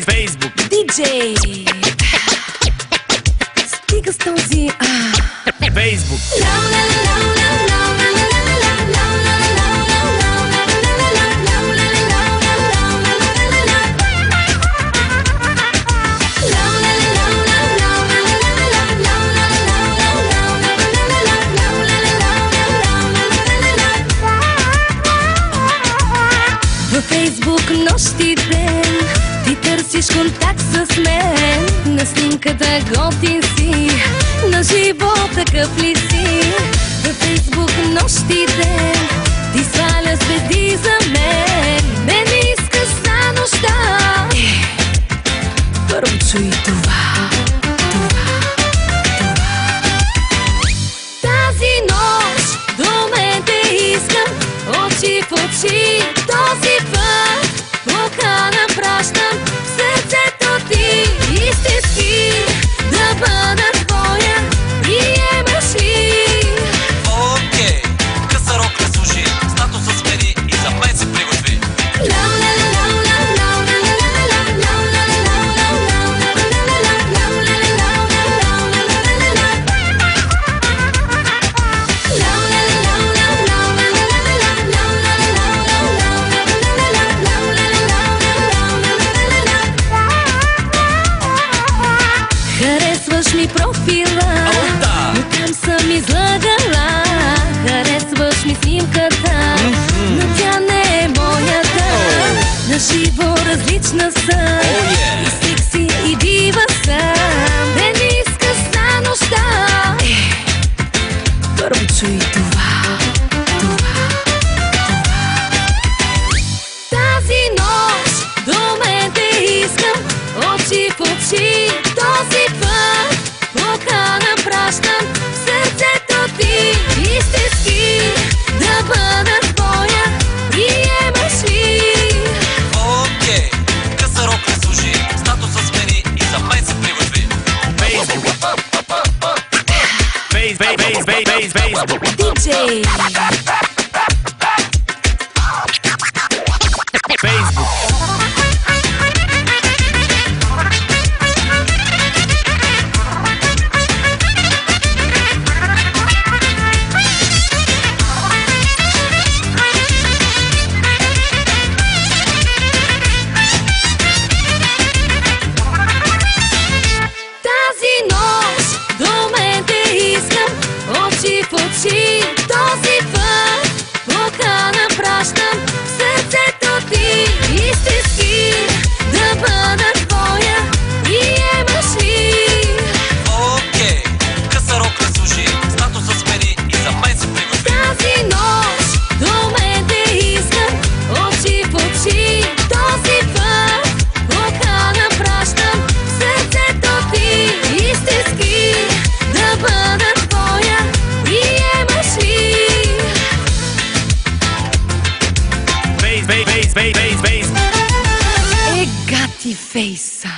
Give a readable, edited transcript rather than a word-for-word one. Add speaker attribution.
Speaker 1: Facebook.
Speaker 2: DJ стига с този
Speaker 1: Facebook.
Speaker 2: Във Фейсбук нощ и ден ти търсиш контакт с мен. На снимката готин си, на живо такъв ли си? Във Фейсбук нощ и ден ти сваля звезди за мен. Мен ми искаш за нощта. Първо чуй това. Тази нощ до мен те искам, очи в очи. Този път покана пращам в сърцето ти. Истински да бъда твоя, приемаш ли?
Speaker 3: Окей, къса рок не служи, статуса смени и за мен се приготви.
Speaker 2: Харесваш ми профила, но там съм излагала. Харесваш ми снимката, но тя не е моята. На живо различна съм, и секси, и дива съм. Не ми искаш за нощта. Първо чуй това. Тази нощ до мен те искам, очи в очи. Този път покана пращам в сърцето ти. Истински да бъда твоя, приемаш ли?
Speaker 3: Окей, къса рок не служи, статуса смени и за мен се приготви.
Speaker 1: Facebook.
Speaker 2: DJ
Speaker 1: Facebook.
Speaker 2: тази нощ до мен те искам, очи в очи. Този път покана пращам в сърцето ти. Истински да бъда твоя, приемаш ли?
Speaker 3: Окей, къса рок не служи, статуса смени и за мен се приготви.
Speaker 2: Тази нощ до мен те искам, очи в очи. Този път покана пращам в сърцето ти. Истински да бъда твоя, приемаш ли?
Speaker 1: Facebook.
Speaker 2: Е, гати фейса.